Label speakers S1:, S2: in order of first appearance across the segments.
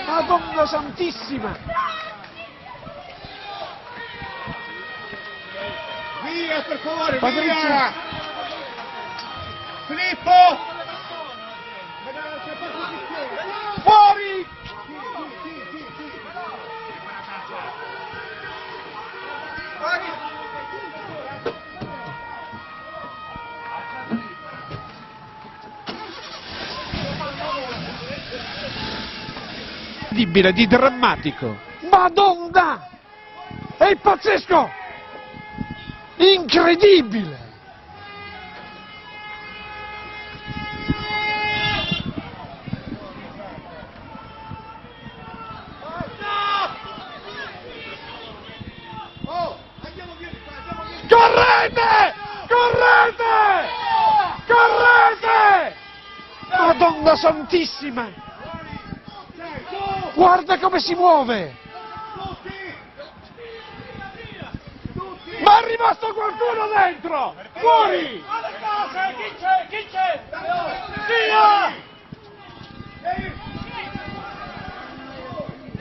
S1: Madonna Santissima!
S2: Via, per favore,
S1: Patrizio.
S2: via! Filippo!
S1: Fuori! Di drammatico. Madonna! È pazzesco! Incredibile! Correte! Correte! Correte! Madonna Santissima! Guarda come si muove! Ma è rimasto qualcuno dentro! Fuori!
S3: Alle case! Chi c'è? Chi c'è? Via!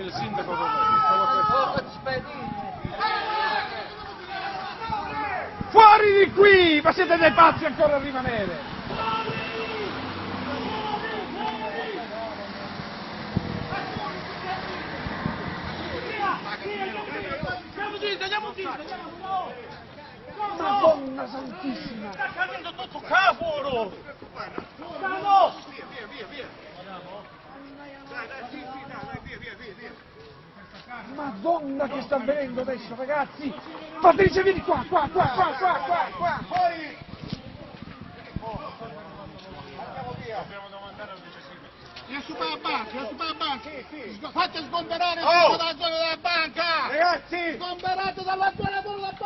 S1: Il sindaco fuori di qui! Ma siete dei pazzi ancora a rimanere!
S3: Andiamo zitto!
S1: Madonna Santissima!
S3: Sta cadendo tutto cavolo! Andiamo!
S1: Madonna che sta avvenendo adesso, ragazzi! Patrizia, vieni qua!
S2: Fuori! Assume la banca! Fate sgomberare dalla zona della banca!
S4: Ragazzi!
S2: Sgomberate dalla zona della banca!